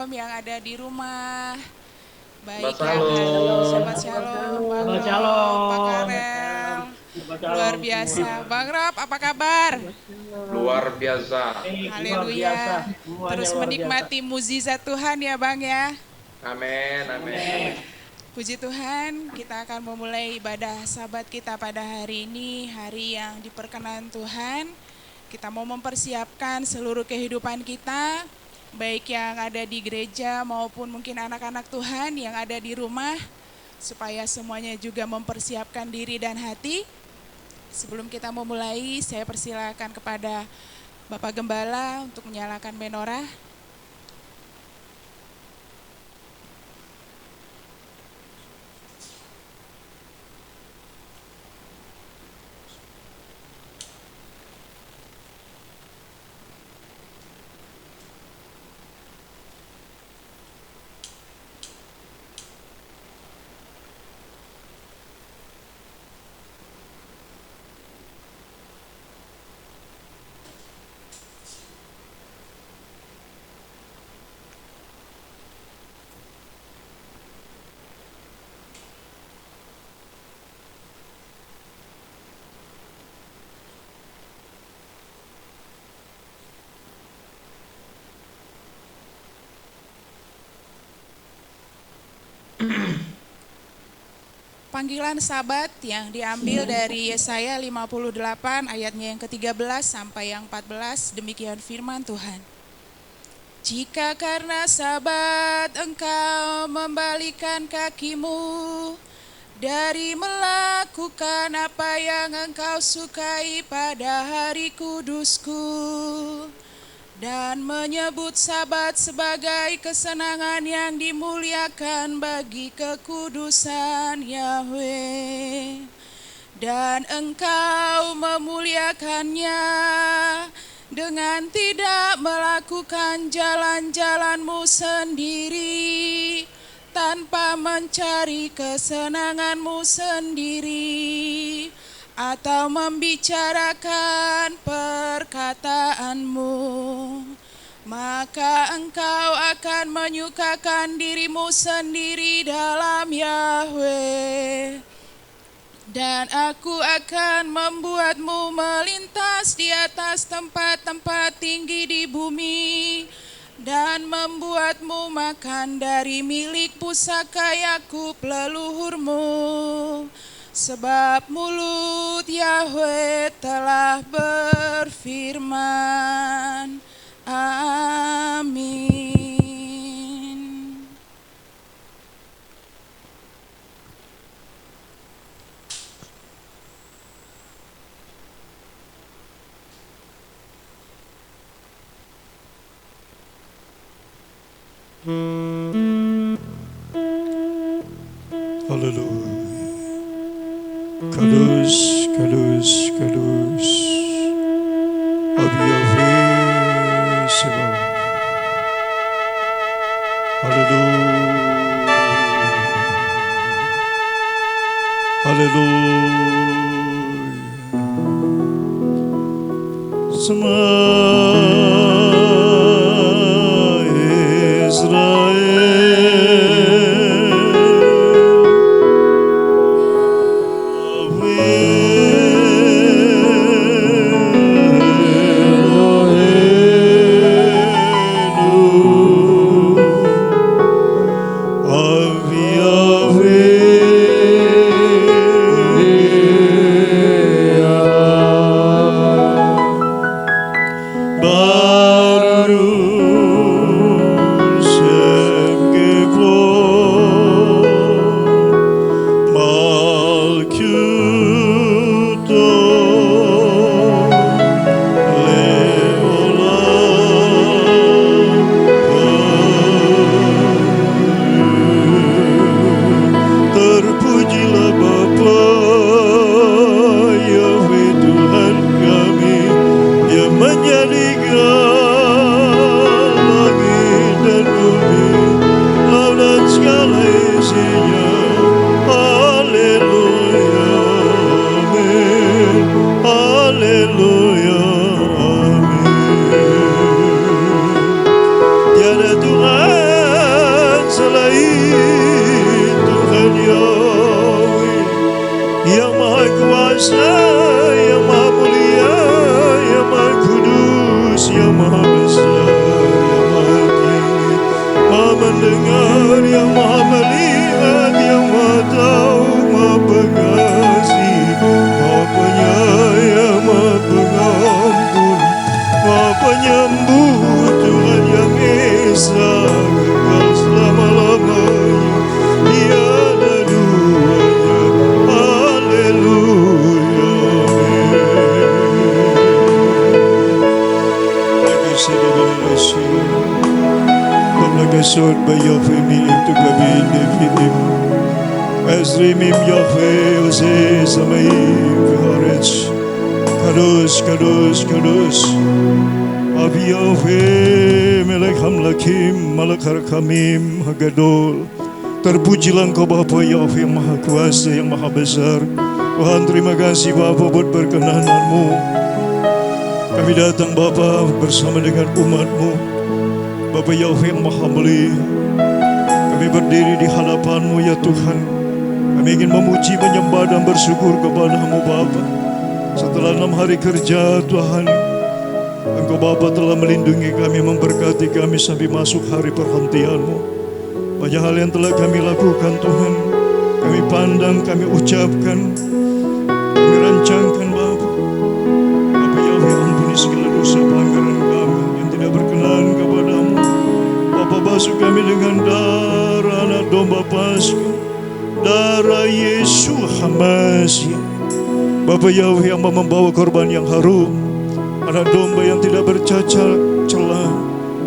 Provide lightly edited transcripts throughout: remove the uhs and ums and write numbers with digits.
yang ada di rumah. Baik Shabbat yang Shalom. Shabbat Shalom, Bang Shabbat Rob, Pak Shalom. Karel. Shabbat Luar Shalom biasa. semua. Bang Rob, apa kabar? Luar biasa. Luar biasa. Haleluya. Semuanya Terus luar biasa. menikmati mukjizat Tuhan ya Bang ya. Amin, amin. Puji Tuhan, kita akan memulai ibadah sabat kita pada hari ini, hari yang diperkenan Tuhan. Kita mau mempersiapkan seluruh kehidupan kita, baik yang ada di gereja maupun mungkin anak-anak Tuhan yang ada di rumah, supaya semuanya juga mempersiapkan diri dan hati. Sebelum kita memulai, saya persilakan kepada Bapak Gembala untuk menyalakan menorah. Panggilan sabat yang diambil dari Yesaya 58 ayatnya yang ke-13 sampai yang 14, demikian firman Tuhan. Jika karena sabat engkau membalikan kakimu dari melakukan apa yang engkau sukai pada hari kudusku, dan menyebut sabat sebagai kesenangan yang dimuliakan bagi kekudusan Yahweh, dan engkau memuliakannya dengan tidak melakukan jalan-jalanmu sendiri, tanpa mencari kesenanganmu sendiri, atau membicarakan perkataanmu, maka engkau akan menyukakan dirimu sendiri dalam Yahweh, dan aku akan membuatmu melintas di atas tempat-tempat tinggi di bumi, dan membuatmu makan dari milik pusaka Yakub leluhurmu. Sebab mulut Yahweh telah berfirman. Amin. Haleluya. Kudus, kudus, kudus. Abi Yahweh Seba. Haleluya. Haleluya. Semua Israel. Hallelujah, amen. Tiada Tuhan Tuhan Yahweh, yang Maha Kuasa, yang Maha Mulia, yang Maha Kudus, yang Maha Besar, yang Maha Tinggi, Maha Mendengar, yang Maha Melihat, yang Maha Tahu, Maha Pengasih, Maha Penyayang, Maha Pengampun, Maha Penyembuh, Tuhan yang Esa, kekal selama-lamanya, tiada duanya. Haleluya, amin. Nagsisilibinasyon, paglagasod ba Yahweh ito gabi Nefilim, Ezrimim Yahweh, Ose Samaim, Viharech, Kadosh, Kadosh, Kadosh, Abi Yahweh, Melek Hamlakim, Malak Harkamim, Hagadol. Terpujilah Engkau Bapa Yahweh yang Maha Kuasa, yang Maha Besar. Tuhan, terima kasih Bapa buat berkenan-Mu. Kami datang Bapa bersama dengan umat-Mu, Bapa Yahweh yang Maha Mulia. Kami berdiri di hadapan-Mu ya Tuhan. Kami ingin memuji, menyembah dan bersyukur kepada-Mu Bapa. Setelah 6 hari kerja Tuhan, Engkau Bapa telah melindungi kami, memberkati kami sampai masuk hari perhentian-Mu. Banyak hal yang telah kami lakukan Tuhan, kami pandang, kami ucapkan, kami rancangkan Bapa. Bapa Yahweh, ampuni segala dosa pelanggaran kami yang tidak berkenan kepada-Mu. Bapa, basuh kami dengan darah anak domba Paskah, darah Yesus Hamasi. Bapa Yahweh yang membawa korban yang harum, anak domba yang tidak bercacat celah,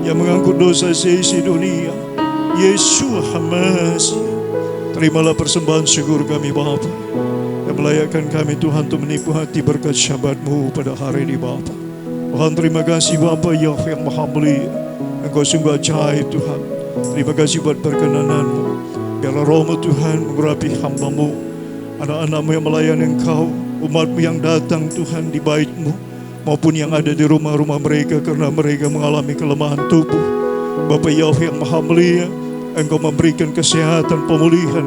yang mengangkut dosa seisi dunia, Yesus Hamasi. Terimalah persembahan syukur kami Bapa, yang melayakkan kami Tuhan untuk menipu hati berkat syabat-Mu pada hari ini Bapa. Tuhan, terima kasih Bapa Yahweh yang Maha Mulia, Engkau sungguh ajaib Tuhan. Terima kasih buat perkenanan-Mu. Biarlah Roh-Mu Tuhan mengurapi hamba-Mu, anak-anak-Mu yang melayani Engkau, umat-Mu yang datang Tuhan di bait-Mu, maupun yang ada di rumah-rumah mereka karena mereka mengalami kelemahan tubuh. Bapa Yahweh yang Maha Mulia, Engkau memberikan kesehatan, pemulihan,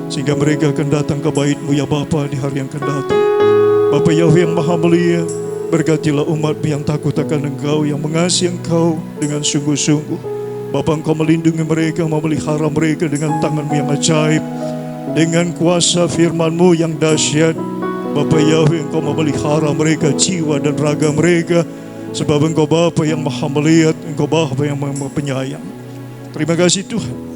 sehingga mereka akan datang ke bait-Mu ya Bapa di hari yang akan datang. Bapa Yahweh yang Maha Mulia, berkatilah umat-Mu yang takut akan Engkau, yang mengasihi Engkau dengan sungguh-sungguh. Bapa, Engkau melindungi mereka, memelihara mereka dengan tangan-Mu yang ajaib, dengan kuasa firman-Mu yang dahsyat. Bapa Yahweh, Engkau memelihara mereka, jiwa dan raga mereka, sebab Engkau Bapa yang Maha Melihat, Engkau Bapa yang Maha Penyayang. Terima kasih Tuhan.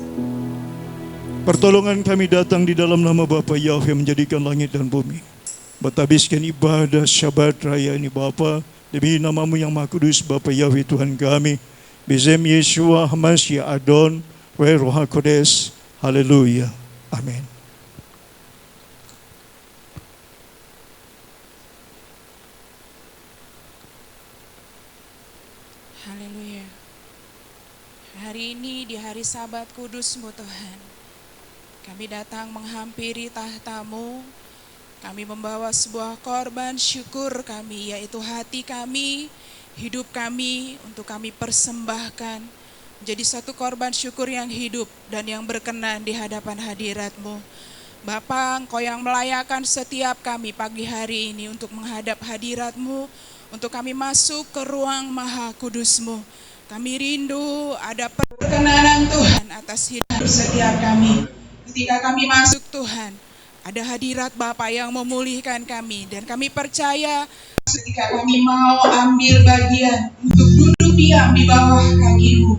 Pertolongan kami datang di dalam nama Bapa Yahweh menjadikan langit dan bumi. Bertabiskan ibadah syabat raya ini Bapa, demi nama-Mu yang Maha Kudus Bapa Yahweh Tuhan kami. Bizem Yeshua Hamasya Adon Wa Roha Kodes. Haleluya. Amin. Haleluya. Hari ini di hari Sabat Kudus-Mu Tuhan, kami datang menghampiri tahta-Mu. Kami membawa sebuah korban syukur kami, yaitu hati kami, hidup kami, untuk kami persembahkan menjadi satu korban syukur yang hidup dan yang berkenan di hadapan hadirat-Mu. Bapa, Engkau yang melayakkan setiap kami pagi hari ini untuk menghadap hadirat-Mu, untuk kami masuk ke ruang Maha Kudus-Mu. Kami rindu ada perkenanan Tuhan atas hidup setiap kami. Ketika kami masuk Tuhan, ada hadirat Bapa yang memulihkan kami, dan kami percaya ketika kami mau ambil bagian untuk duduk diam di bawah kaki-Mu,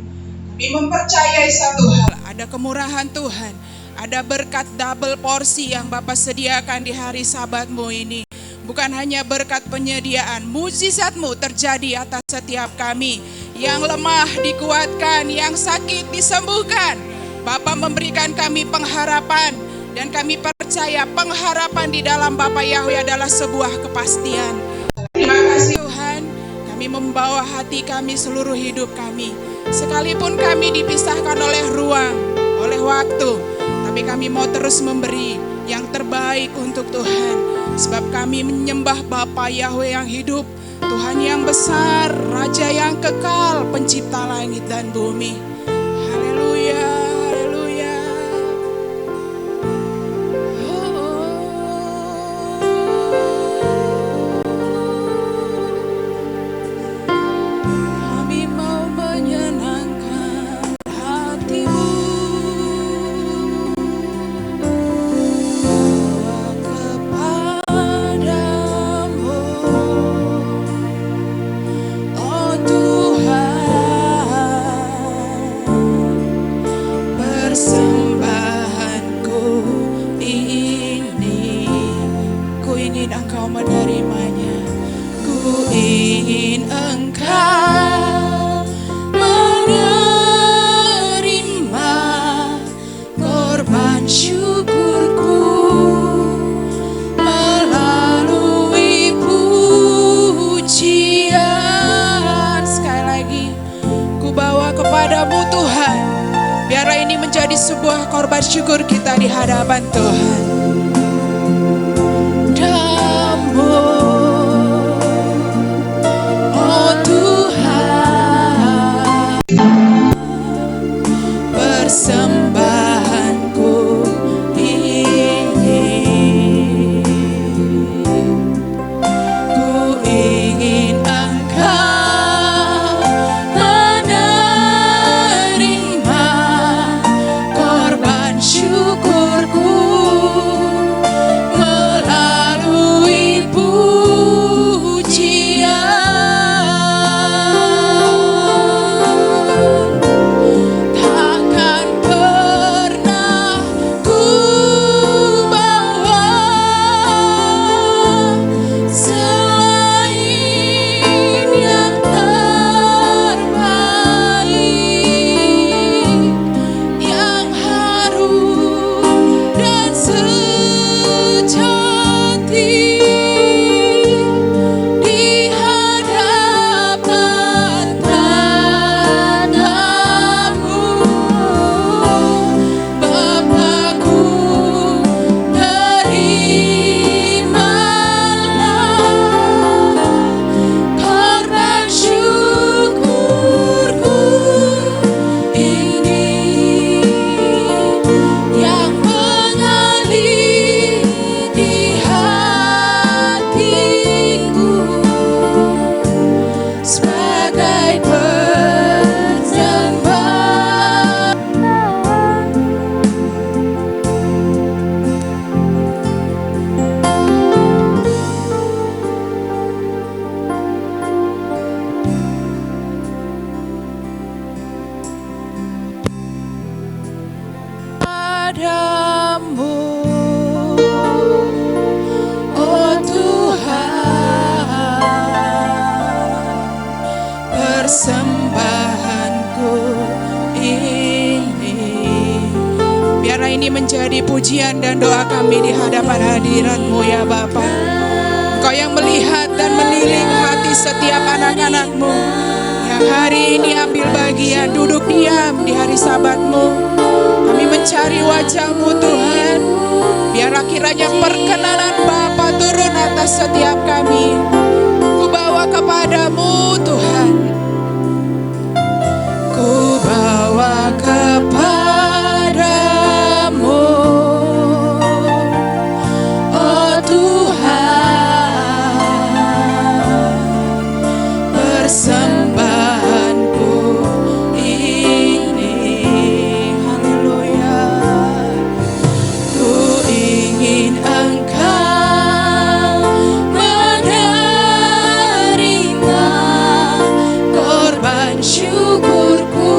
kami mempercayai satu hal, ada kemurahan Tuhan, ada berkat double porsi yang Bapa sediakan di hari Sabat-Mu ini. Bukan hanya berkat penyediaan, mujizat-Mu terjadi atas setiap kami. Yang lemah dikuatkan, yang sakit disembuhkan. Bapa memberikan kami pengharapan, dan kami percaya pengharapan di dalam Bapa Yahweh adalah sebuah kepastian. Terima kasih Tuhan, kami membawa hati kami, seluruh hidup kami. Sekalipun kami dipisahkan oleh ruang, oleh waktu, tapi kami mau terus memberi yang terbaik untuk Tuhan. Sebab kami menyembah Bapa Yahweh yang hidup, Tuhan yang besar, Raja yang kekal, pencipta langit dan bumi. Haleluya, haleluya. ini menjadi sebuah korban syukur kita di hadapan Tuhan. Padamu, oh Tuhan, persembahanku ini. Ku ingin Engkau menerima korban syukurku melalui pujian. Takkan pernah ku bawa selain yang terbaik, yang harum dan sejati di hadapan padamu, Bapakku, terimalah korban syukurku ini yang mengalir di hatiku sebagai persembahan. Padamu, oh Tuhan, persembahanku ini. Biarlah ini menjadi pujian dan doa kami di hadapan hadirat-Mu ya Bapa. Engkau yang melihat dan menilik hati setiap anak-anak-Mu yang hari ini ambil bagian duduk diam di hari Sabat-Mu. Kami mencari wajah-Mu Tuhan. Biarlah kiranya perkenanan Bapa turun atas setiap kami. Ku bawa kepadamu Tuhan. Ku bawa kepadamu, oh Tuhan, persembahanku ini. Haleluya. Ku ingin Engkau menerima korban syukurku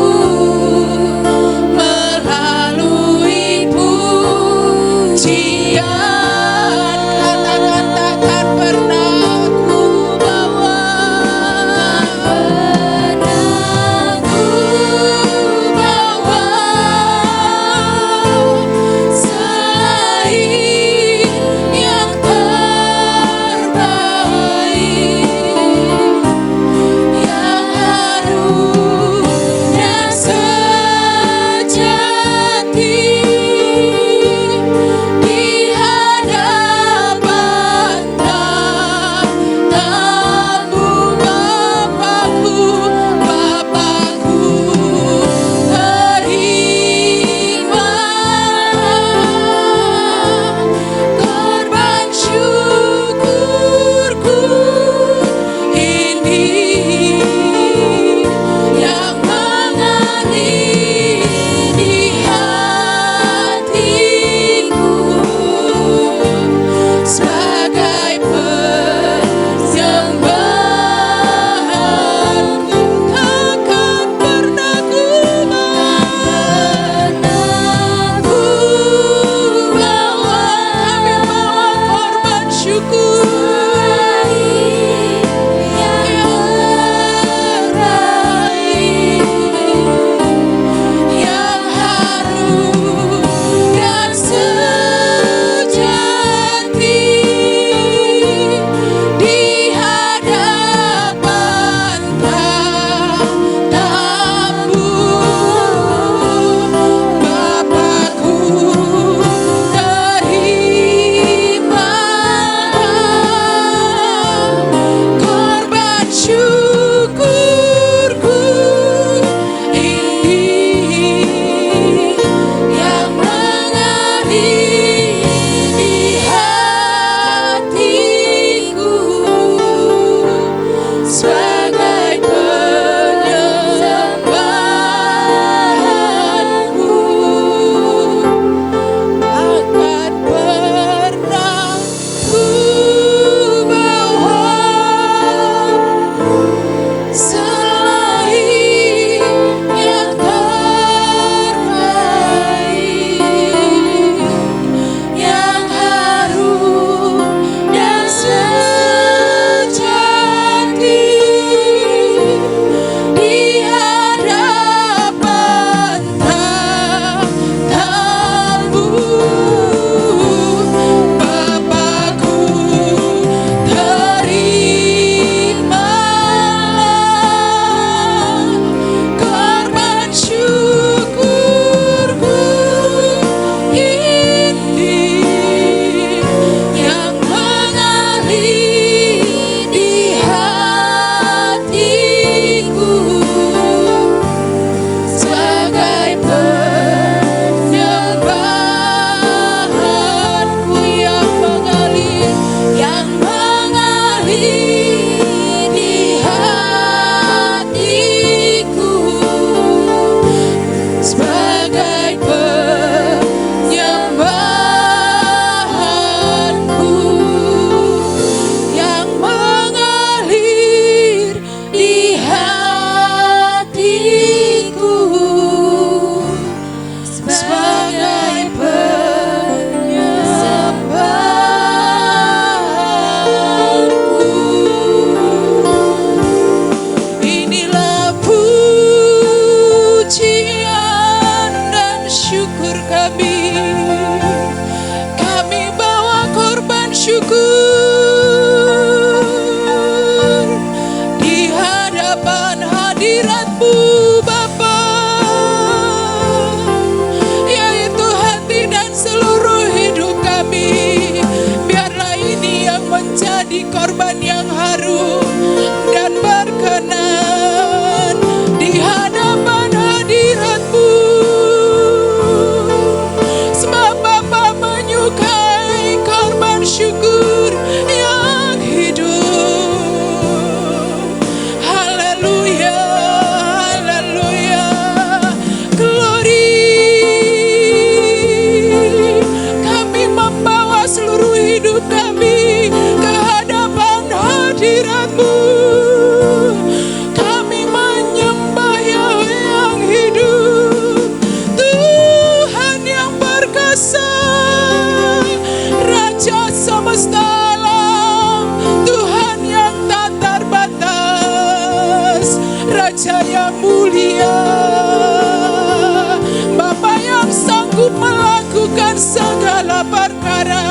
melakukan segala perkara.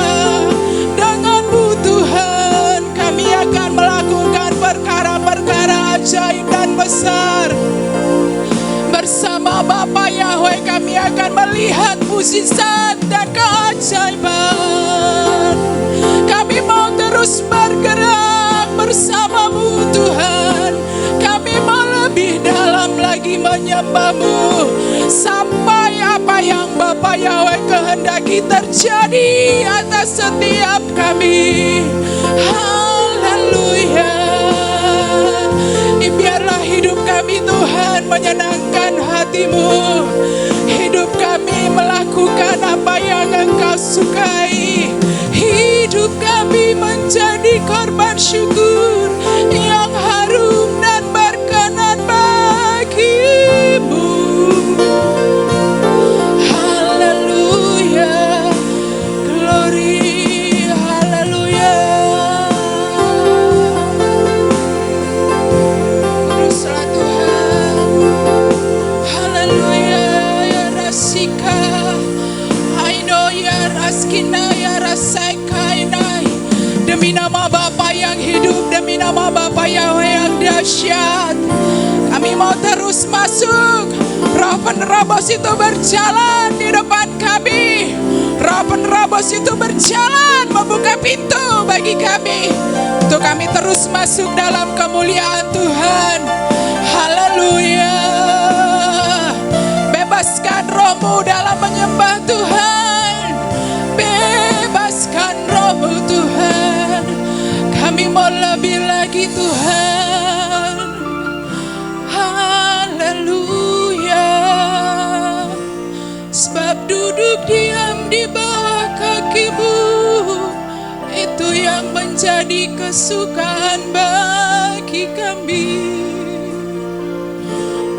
Denganmu Tuhan kami akan melakukan perkara-perkara ajaib dan besar. Bersama Bapa Yahweh kami akan melihat mukjizat dan keajaiban. Kami mau terus bergerak bersama-Mu Tuhan. Kami mau lebih dalam lagi menyembah-Mu, sampai apa yang Bapa Yahweh kehendaki terjadi atas setiap kami. Haleluya. Biarlah hidup kami Tuhan menyenangkan hati-Mu. Hidup kami melakukan apa yang Engkau sukai. Hidup kami menjadi korban syukur yang harum dan berkenan bagi-Mu. Haleluya, glory, haleluya. Kuduslah Tuhan, haleluya, ya Rasika, Aino ya Raskina ya Rasaikainai. Demi nama Bapa yang hidup, demi nama Bapa Yahweh yang dahsyat, kami mau terus masuk. Roh penerobos itu berjalan di depan kami. Roh penerobos itu berjalan membuka pintu bagi kami, untuk kami terus masuk dalam kemuliaan Tuhan. Haleluya. Bebaskan rohmu dalam menyembah Tuhan. Bebaskan rohmu Tuhan. Kami mau lebih lagi Tuhan. Haleluya. Sebab duduk diam di bawah kaki-Mu, itu yang menjadi kesukaan bagi kami.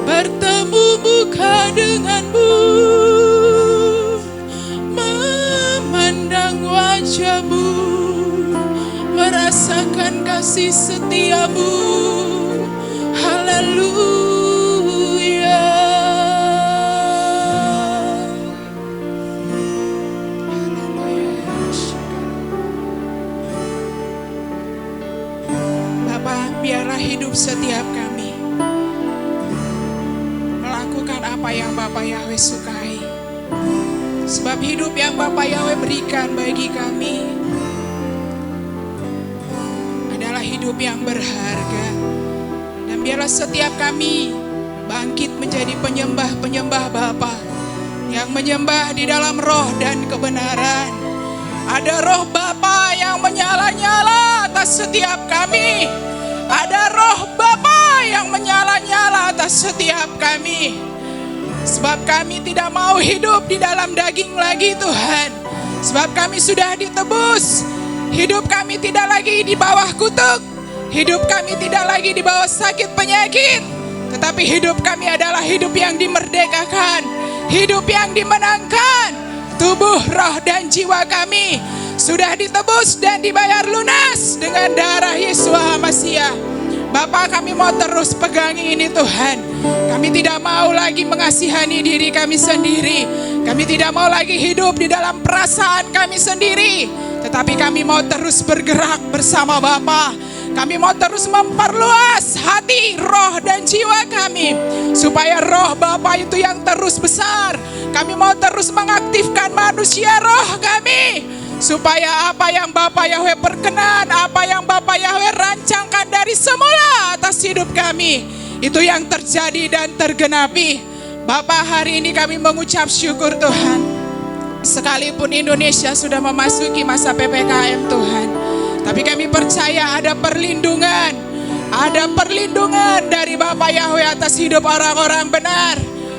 Bertemu muka dengan-Mu, memandang wajah-Mu, merasakan kasih setia-Mu. Haleluya. Bapa, biarlah hidup setiap kami melakukan apa yang Bapa Yahweh sukai. Sebab hidup yang Bapa Yahweh berikan bagi kami adalah hidup yang berharga. Dan biarlah setiap kami bangkit menjadi penyembah-penyembah Bapa, yang menyembah di dalam roh dan kebenaran. Ada roh Bapa yang menyala-nyala atas setiap kami. Ada roh Bapa yang menyala-nyala atas setiap kami. Sebab kami tidak mau hidup di dalam daging lagi Tuhan. Sebab kami sudah ditebus. Hidup kami tidak lagi di bawah kutuk. Hidup kami tidak lagi di bawah sakit penyakit. Tetapi hidup kami adalah hidup yang dimerdekakan. Hidup yang dimenangkan. Tubuh, roh, dan jiwa kami sudah ditebus dan dibayar lunas dengan darah Yesus Masiah. Bapa, kami mau terus pegangi ini Tuhan. Kami tidak mau lagi mengasihani diri kami sendiri. Kami tidak mau lagi hidup di dalam perasaan kami sendiri. Tetapi kami mau terus bergerak bersama Bapa. Kami mau terus memperluas hati, roh, dan jiwa kami. Supaya roh Bapa itu yang terus besar. Kami mau terus mengaktifkan manusia roh kami. Supaya apa yang Bapa Yahweh perkenan, apa yang Bapa Yahweh rancangkan dari semula atas hidup kami, itu yang terjadi dan tergenapi. Bapa, hari ini kami mengucap syukur Tuhan. Sekalipun Indonesia sudah memasuki masa PPKM Tuhan, tapi kami percaya ada perlindungan. Ada perlindungan dari Bapa Yahweh atas hidup orang-orang benar.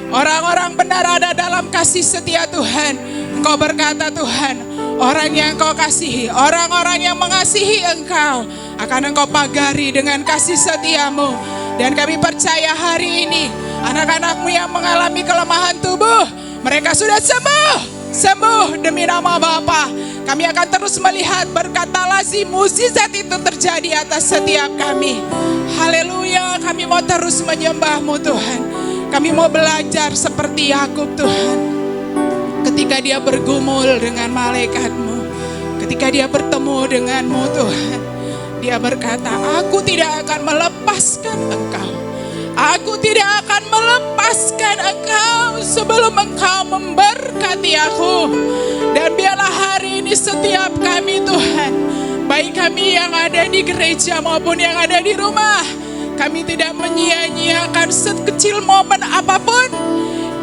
Orang-orang benar ada dalam kasih setia Tuhan. Engkau berkata Tuhan, orang yang Engkau kasihi, orang-orang yang mengasihi Engkau akan Engkau pagari dengan kasih setiamu. Dan kami percaya hari ini anak-anak-Mu yang mengalami kelemahan tubuh, mereka sudah sembuh demi nama Bapa. Kami akan terus melihat berkat lazim mukjizat itu terjadi atas setiap kami. Haleluya, kami mau terus menyembah-Mu Tuhan. Kami mau belajar seperti Yakub Tuhan. Ketika ketika dia bergumul dengan malaikat-Mu, ketika dia bertemu dengan-Mu Tuhan, dia berkata, aku tidak akan melepaskan Engkau. Aku tidak akan melepaskan Engkau sebelum Engkau memberkati aku. Dan biarlah hari ini setiap kami Tuhan, baik kami yang ada di gereja maupun yang ada di rumah, kami tidak menyia-nyiakan sekecil momen apapun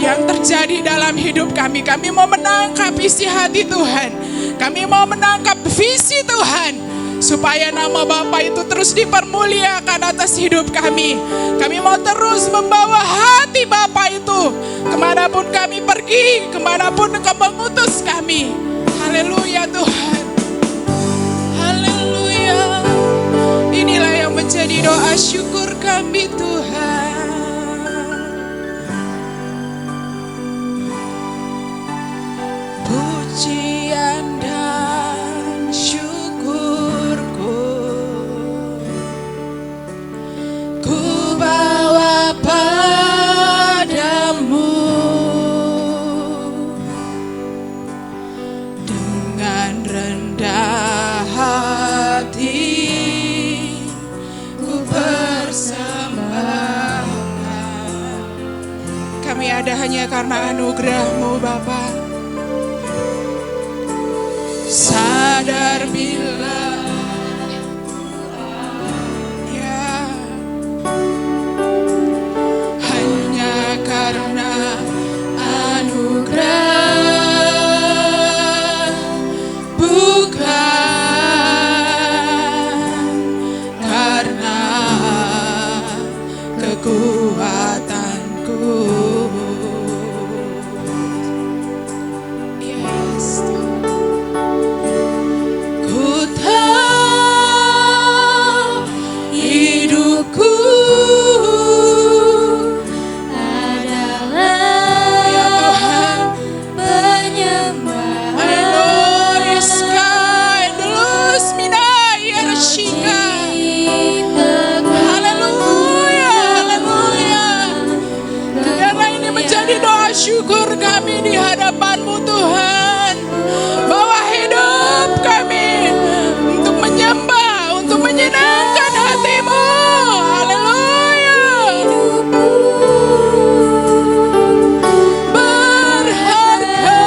yang terjadi dalam hidup kami. Kami mau menangkap isi hati Tuhan. Kami mau menangkap visi Tuhan, supaya nama Bapa itu terus dipermuliakan atas hidup kami. Kami mau terus membawa hati Bapa itu kemanapun kami pergi, kemanapun Engkau mengutus kami. Haleluya Tuhan. Haleluya. Inilah yang menjadi doa syukur kami Tuhan. Pujian dan syukurku ku bawa padamu, dengan rendah hati ku persembahkan. Kami ada hanya karena anugerah-Mu Bapa. Sadar bila ya hanya karena anugerah, bukan karena kekuatanku. Yes. Syukur kami di hadapan-Mu Tuhan, bahwa hidup kami untuk menyembah, untuk menyenangkan hati-Mu. Haleluya. Berharga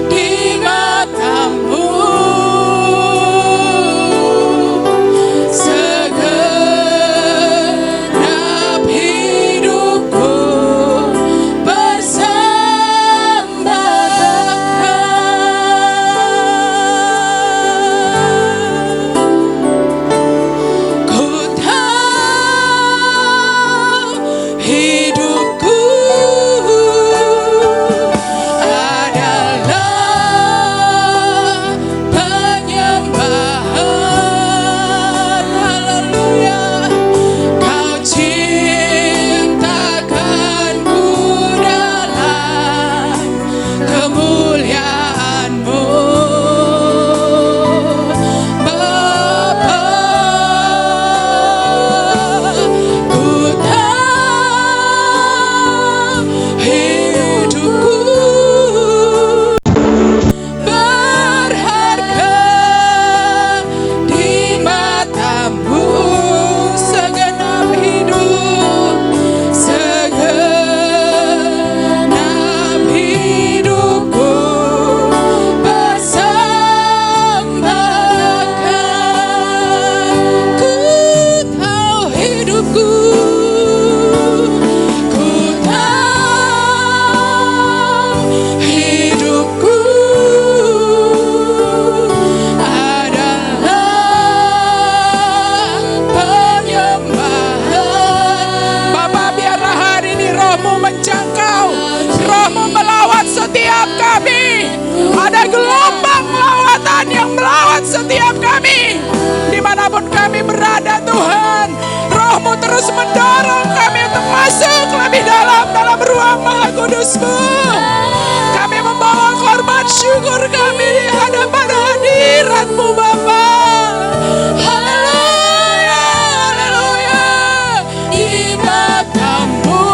di mata-Mu segenap hidupku. terus mendorong kami untuk masuk lebih dalam ruang Maha Kudus-Mu. Kami membawa korban syukur kami di hadapan hadirat-Mu Bapa. Haleluya, haleluya. Di mata-Mu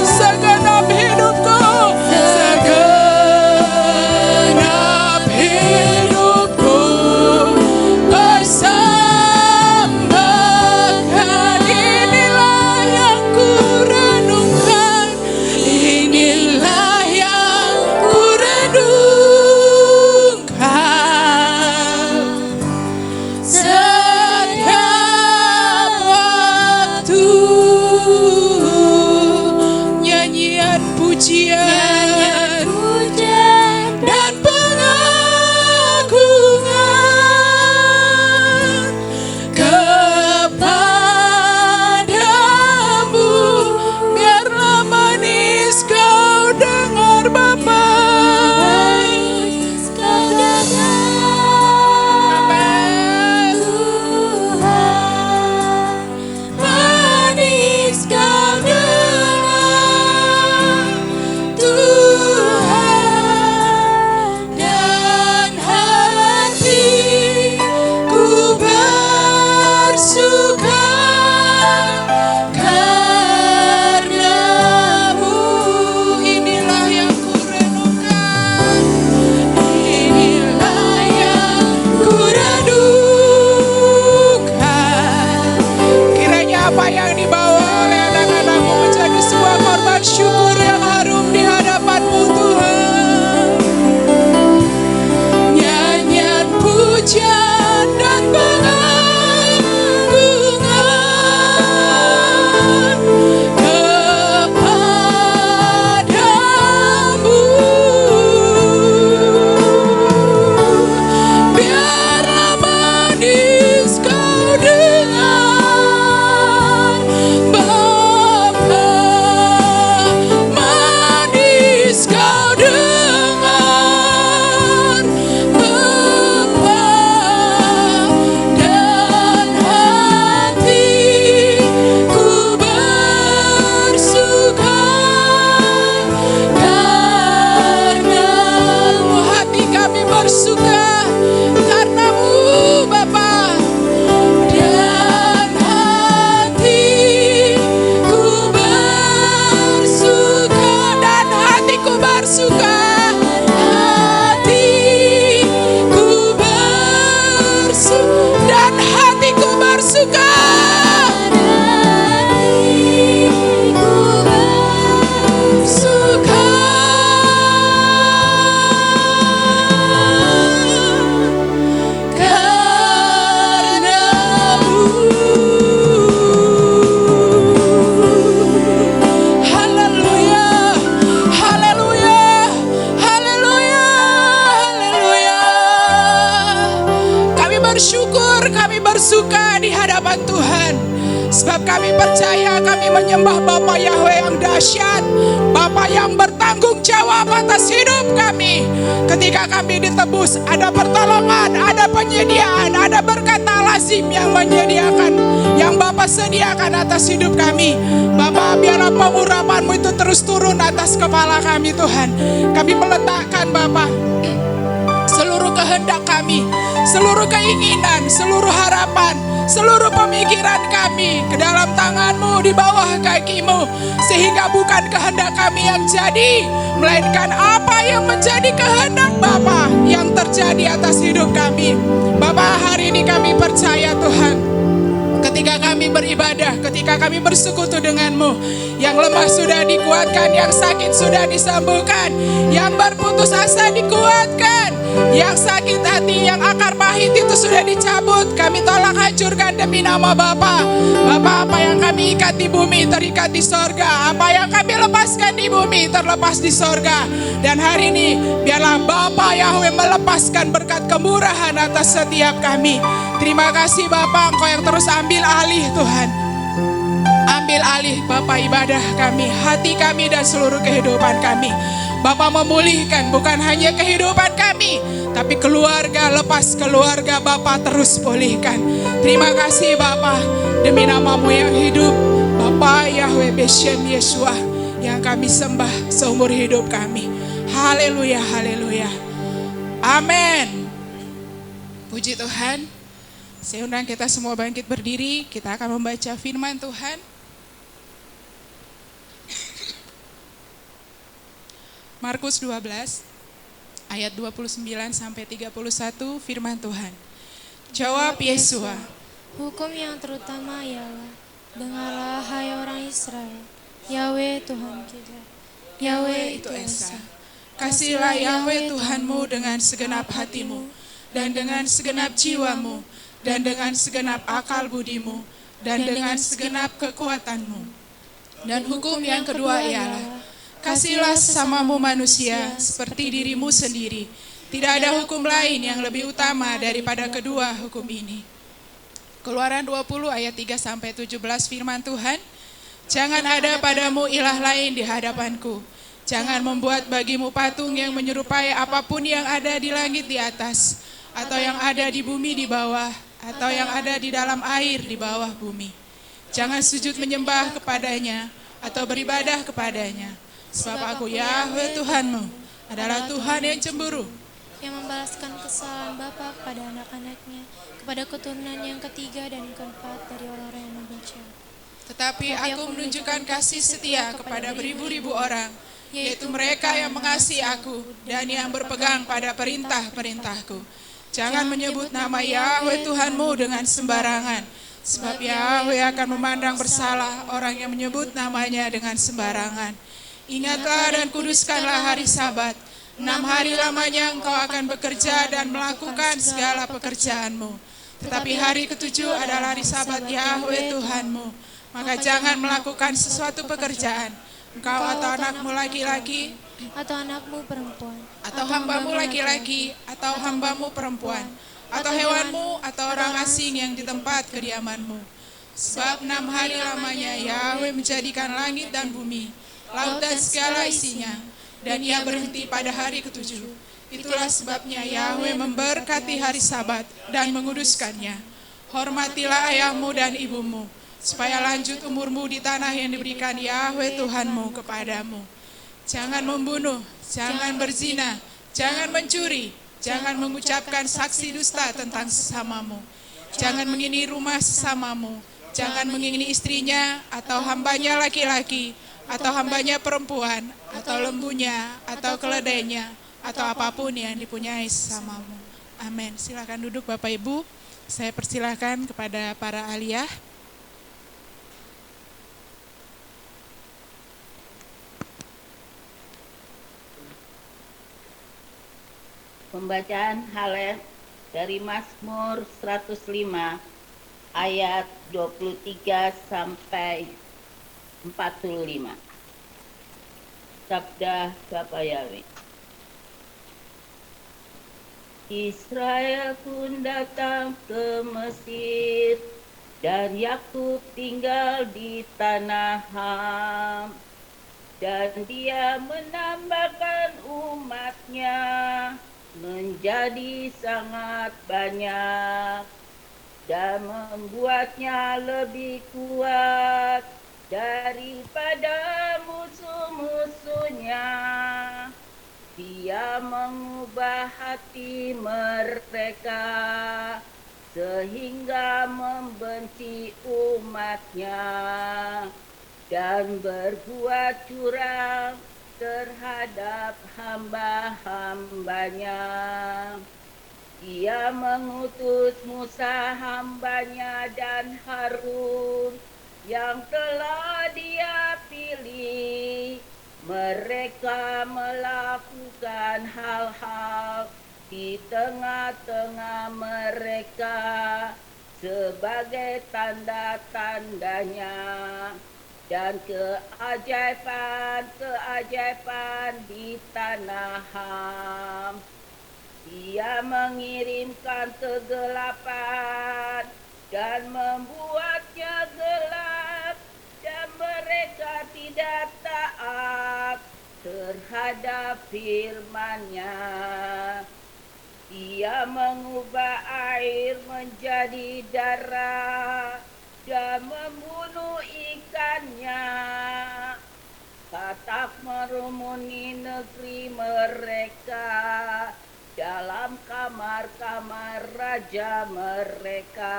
segenap hidupku bersuka, hatiku bersuka, dan hatiku bersuka. Bersuka di hadapan Tuhan, sebab kami percaya kami menyembah Bapa Yahweh yang dahsyat, Bapa yang bertanggung jawab atas hidup kami. Ketika kami ditebus, ada pertolongan, ada penyediaan, ada berkat lazim yang menyediakan, yang Bapa sediakan atas hidup kami. Bapa, biarlah pengurapan-Mu itu terus turun atas kepala kami Tuhan. Kami meletakkan Bapa seluruh kehendak kami, seluruh keinginan, seluruh harapan, seluruh pemikiran kami ke dalam tangan-Mu, di bawah kaki-Mu, sehingga bukan kehendak kami yang jadi, melainkan apa yang menjadi kehendak Bapa yang terjadi atas hidup kami. Bapa, hari ini kami percaya Tuhan, ketika kami beribadah, ketika kami bersekutu dengan-Mu, yang lemah sudah dikuatkan, yang sakit sudah disembuhkan, yang berputus asa dikuatkan, yang sakit hati, yang akar pahit itu sudah dicabut. Kami tolak hancurkan demi nama Bapa. Bapa, apa yang kami ikat di bumi terikat di sorga, apa yang kami lepaskan di bumi terlepas di sorga. Dan hari ini biarlah Bapa Yahweh melepaskan berkat kemurahan atas setiap kami. Terima kasih Bapa, Engkau yang terus ambil alih Tuhan. Ambil alih Bapa ibadah kami, hati kami dan seluruh kehidupan kami. Bapa memulihkan bukan hanya kehidupan kami, tapi keluarga, lepas keluarga Bapa terus pulihkan. Terima kasih Bapa, demi nama-Mu yang hidup, Bapa Yahweh Beshem Yeshua, yang kami sembah seumur hidup kami. Haleluya, haleluya. Amin. Puji Tuhan. Saya undang kita semua bangkit berdiri, kita akan membaca firman Tuhan. Markus 12 ayat 29 sampai 31, firman Tuhan. Jawab Yesua, hukum yang terutama ialah, dengarlah hai orang Israel, Yahweh Tuhan kita, Yahweh itu Esa. Kasihlah Yahweh Tuhanmu dengan segenap hatimu, dan dengan segenap jiwamu, dan dengan segenap akal budimu, dan dengan segenap kekuatanmu. Dan hukum yang kedua ialah, kasihlah sesamamu manusia seperti dirimu sendiri. Tidak ada hukum lain yang lebih utama daripada kedua hukum ini. Keluaran 20 ayat 3 sampai 17, firman Tuhan. Jangan ada padamu ilah lain di hadapanku. Jangan membuat bagimu patung yang menyerupai apapun yang ada di langit di atas, atau yang ada di bumi di bawah, atau yang ada di dalam air di bawah bumi. Jangan sujud menyembah kepadanya atau beribadah kepadanya. Sebab aku Yahweh Tuhanmu adalah Tuhan yang cemburu, yang membalaskan kesalahan bapa kepada anak-anaknya, kepada keturunan yang ketiga dan keempat dari orang-orang yang membenci. Tetapi aku menunjukkan kasih setia kepada beribu-ribu orang, yaitu mereka yang mengasihi aku dan yang berpegang pada perintah-perintahku. Jangan menyebut nama Yahweh Tuhanmu dengan sembarangan, sebab Yahweh akan memandang bersalah orang yang menyebut namanya dengan sembarangan. Ingatlah dan kuduskanlah hari Sabat. 6 hari lamanya engkau akan bekerja dan melakukan segala pekerjaanmu. Tetapi hari ketujuh adalah hari Sabat Yahweh Tuhanmu. Maka jangan melakukan sesuatu pekerjaan, engkau atau anakmu laki-laki, atau anakmu perempuan, atau hambamu laki-laki, atau hambamu perempuan, atau hewanmu, atau orang asing yang di tempat kediamanmu. Sebab 6 hari lamanya Yahweh menjadikan langit dan bumi, laut dan segala isinya, dan ia berhenti pada hari ketujuh. Itulah sebabnya Yahweh memberkati hari Sabat dan menguduskannya. Hormatilah ayahmu dan ibumu, supaya lanjut umurmu di tanah yang diberikan Yahweh Tuhanmu kepadamu. Jangan membunuh, jangan berzina, jangan mencuri, jangan mengucapkan saksi dusta tentang sesamamu, jangan mengingini rumah sesamamu, jangan mengingini istrinya atau hambanya laki-laki, atau hambanya perempuan, atau lembunya, atau keledainya, atau apapun yang dipunyai samamu. Amin. Silakan duduk Bapak Ibu. Saya persilahkan kepada para aliyah. Pembacaan Hallel dari Mazmur 105 ayat 23 sampai 45. Sabda Bapa Yahweh. Israel pun datang ke Mesir dan Yakub tinggal di tanah Ham, dan dia menambahkan umatnya menjadi sangat banyak dan membuatnya lebih kuat daripada musuh-musuhnya. Dia mengubah hati mereka sehingga membenci umatnya dan berbuat curang terhadap hamba-hambanya. Dia mengutus Musa hambanya dan Harun yang telah dia pilih. Mereka melakukan hal-hal di tengah-tengah mereka sebagai tanda-tandanya dan keajaiban-keajaiban di tanah Ham. Dia mengirimkan kegelapan dan membuatnya gelap, dan mereka tidak taat terhadap firman-Nya. Dia mengubah air menjadi darah dan membunuh ikannya. Katak merumuni negeri mereka dalam kamar-kamar raja mereka.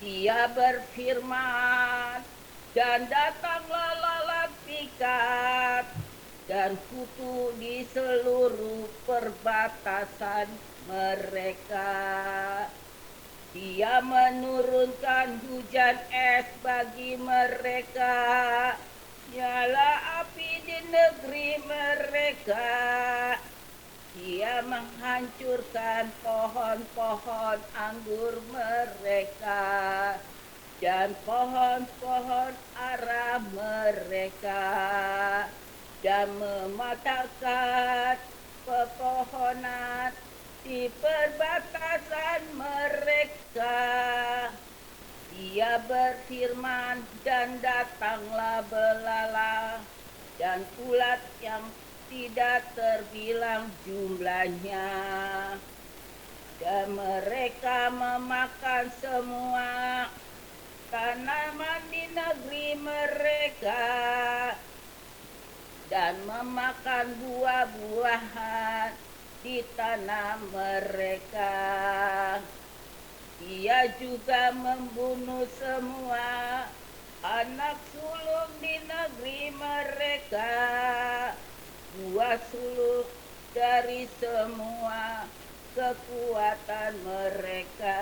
Dia berfirman, dan datanglah lalat pikat dan kutu di seluruh perbatasan mereka. Dia menurunkan hujan es bagi mereka, nyala api di negeri mereka. Dia menghancurkan pohon-pohon anggur mereka dan pohon-pohon ara mereka, dan mematahkan pepohonan di perbatasan mereka. Dia berfirman dan datanglah belalang dan ulat yang tidak terbilang jumlahnya, dan mereka memakan semua tanaman di negeri mereka dan memakan buah-buahan di tanah mereka. Dia juga membunuh semua anak sulung di negeri mereka, buah sulung dari semua kekuatan mereka.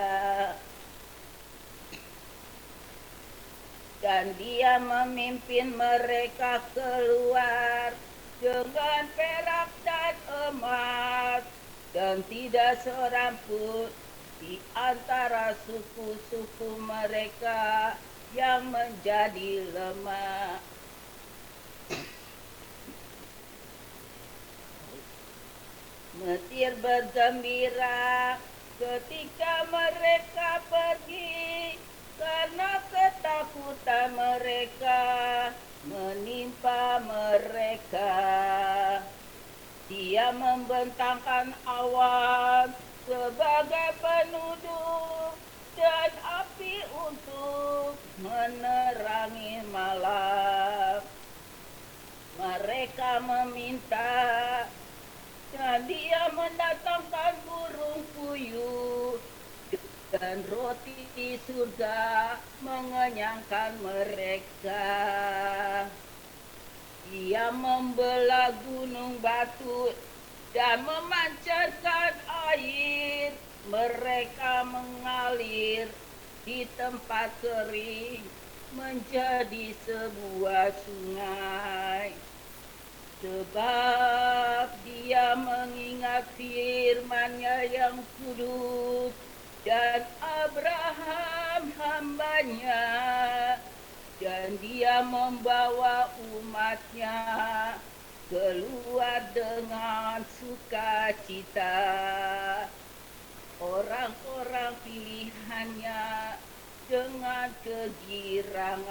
Dan dia memimpin mereka keluar dengan perak dan emas, dan tidak seorang pun di antara suku-suku mereka yang menjadi lemah. Mesir bergembira ketika mereka pergi, karena ketakutan mereka menimpa mereka. Dia membentangkan awan sebagai penuduh dan api untuk menerangi malam. Mereka meminta, dan dia mendatangkan burung puyuh dan roti di surga mengenyangkan mereka. Dia membelah gunung batu dan memancarkan air. Mereka mengalir di tempat kering menjadi sebuah sungai. Sebab dia mengingat firman-Nya yang kudus dan Abraham hamba-Nya, dan dia membawa umat-Nya keluar dengan sukacita. Orang-orang pilihan-Nya dengan kegirangan,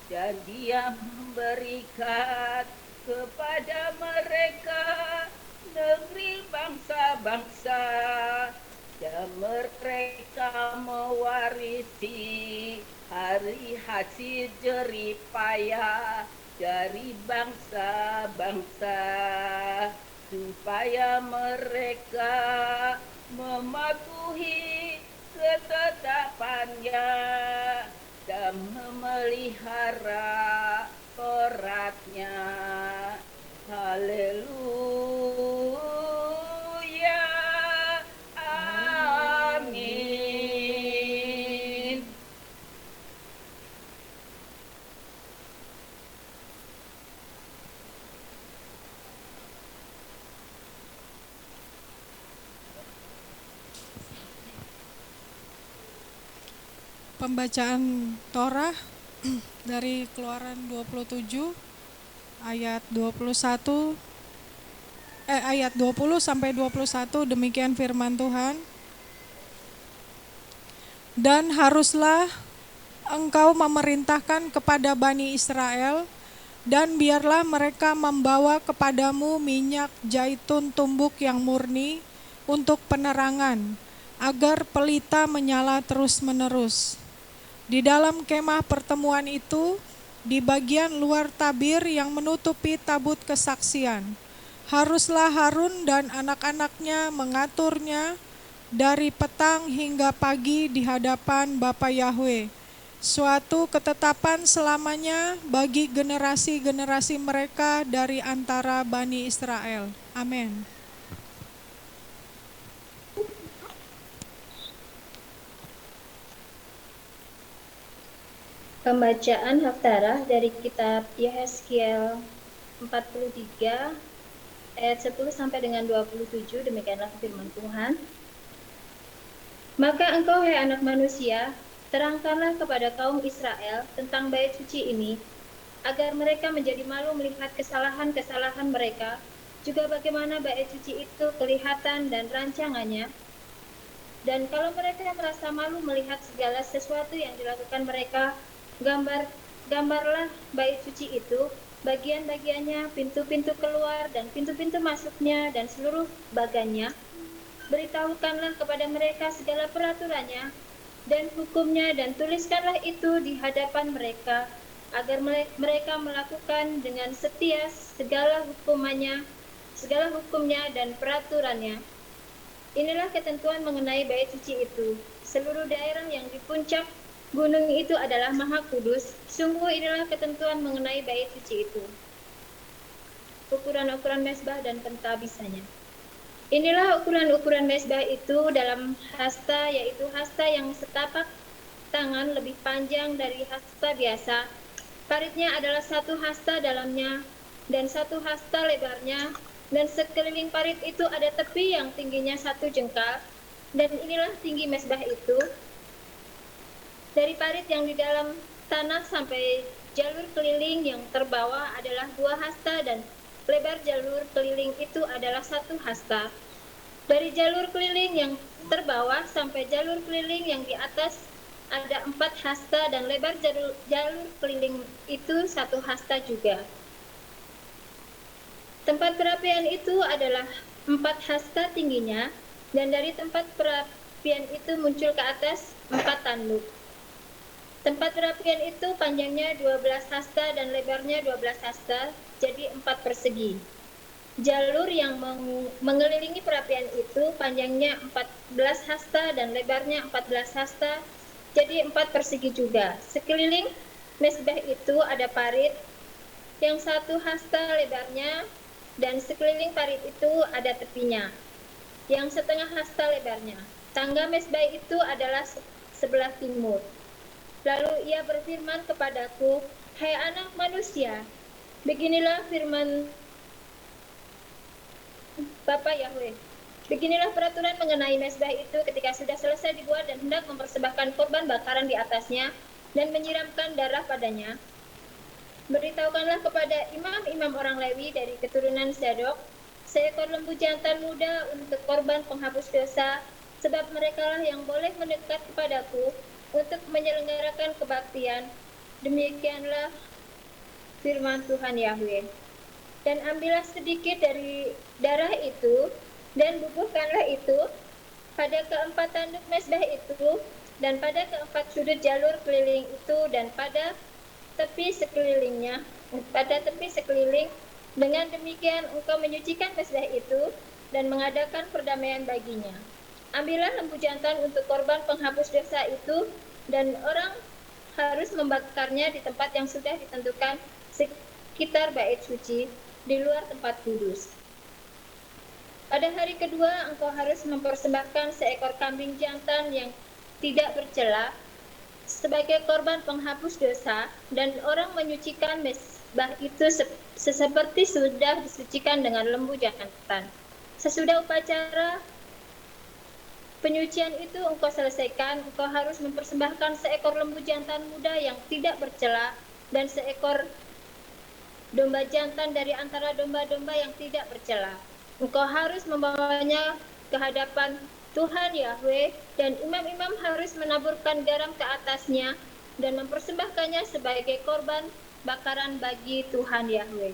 dan dia memberikan kepada mereka negeri bangsa-bangsa, dan mereka mewarisi hari hasil jerih payah dari bangsa-bangsa, supaya mereka mematuhi ketetapan-Nya dan memelihara Taurat-Nya. Haleluya, amin. Pembacaan Torah dari Keluaran 27 ayat 21 ayat 20 sampai 21. Demikian firman Tuhan. Dan haruslah engkau memerintahkan kepada Bani Israel, dan biarlah mereka membawa kepadamu minyak zaitun tumbuk yang murni untuk penerangan, agar pelita menyala terus-menerus. Di dalam kemah pertemuan itu, di bagian luar tabir yang menutupi tabut kesaksian, haruslah Harun dan anak-anaknya mengaturnya dari petang hingga pagi di hadapan Bapa Yahwe, suatu ketetapan selamanya bagi generasi-generasi mereka dari antara Bani Israel. Amin. Pembacaan Haftarah dari kitab Yehezkiel 43 ayat 10 sampai dengan 27. Demikianlah firman Tuhan. Maka engkau, hai anak manusia, terangkanlah kepada kaum Israel tentang bait suci ini, agar mereka menjadi malu melihat kesalahan-kesalahan mereka, juga bagaimana bait suci itu kelihatan dan rancangannya. Dan kalau mereka merasa malu melihat segala sesuatu yang dilakukan mereka, gambarlah bait suci itu, bagian-bagiannya, pintu-pintu keluar dan pintu-pintu masuknya dan seluruh bagannya. Beritahukanlah kepada mereka segala peraturannya dan hukumnya, dan tuliskanlah itu di hadapan mereka, agar mereka melakukan dengan setia segala hukumnya dan peraturannya. Inilah ketentuan mengenai bait suci itu. Seluruh daerah yang di puncak gunung itu adalah maha kudus. Sungguh inilah ketentuan mengenai bait suci itu. Ukuran-ukuran mezbah dan pentabisannya. Inilah ukuran-ukuran mezbah itu dalam hasta, yaitu hasta yang setapak tangan lebih panjang dari hasta biasa. Paritnya adalah satu hasta dalamnya dan satu hasta lebarnya, dan sekeliling parit itu ada tepi yang tingginya 1 jengkal. Dan inilah tinggi mezbah itu. Dari parit yang di dalam tanah sampai jalur keliling yang terbawah adalah 2 hasta, dan lebar jalur keliling itu adalah 1 hasta. Dari jalur keliling yang terbawah sampai jalur keliling yang di atas ada 4 hasta, dan lebar jalur keliling itu 1 hasta juga. Tempat perapian itu adalah 4 hasta tingginya, dan dari tempat perapian itu muncul ke atas 4 tanduk. Tempat perapian itu panjangnya 12 hasta dan lebarnya 12 hasta, jadi 4 persegi. Jalur yang mengelilingi perapian itu panjangnya 14 hasta dan lebarnya 14 hasta, jadi 4 persegi juga. Sekeliling mesbah itu ada parit yang 1 hasta lebarnya, dan sekeliling parit itu ada tepinya yang setengah hasta lebarnya. Tangga mesbah itu adalah sebelah timur. Lalu ia berfirman kepadaku, "Hai anak manusia, beginilah firman Bapa Yahweh. Beginilah peraturan mengenai mezbah itu ketika sudah selesai dibuat dan hendak mempersembahkan korban bakaran di atasnya dan menyiramkan darah padanya. Beritahukanlah kepada imam-imam orang Lewi dari keturunan Zadok seekor lembu jantan muda untuk korban penghapus dosa, sebab merekalah yang boleh mendekat kepadaku untuk menyelenggarakan kebaktian. Demikianlah firman Tuhan Yahweh. Dan ambillah sedikit dari darah itu dan bubuhkanlah itu pada keempat tanduk mezbah itu dan pada keempat sudut jalur keliling itu dan pada tepi sekeliling. Dengan demikian engkau menyucikan mezbah itu dan mengadakan perdamaian baginya. Ambillah lembu jantan untuk korban penghapus dosa itu, dan orang harus membakarnya di tempat yang sudah ditentukan sekitar bait suci, di luar tempat kudus. Pada hari kedua engkau harus mempersembahkan seekor kambing jantan yang tidak bercela sebagai korban penghapus dosa, dan orang menyucikan mezbah itu seperti sudah disucikan dengan lembu jantan. Sesudah upacara penyucian itu engkau selesaikan, engkau harus mempersembahkan seekor lembu jantan muda yang tidak bercela dan seekor domba jantan dari antara domba-domba yang tidak bercela. Engkau harus membawanya ke hadapan Tuhan Yahweh, dan imam-imam harus menaburkan garam ke atasnya dan mempersembahkannya sebagai korban bakaran bagi Tuhan Yahweh.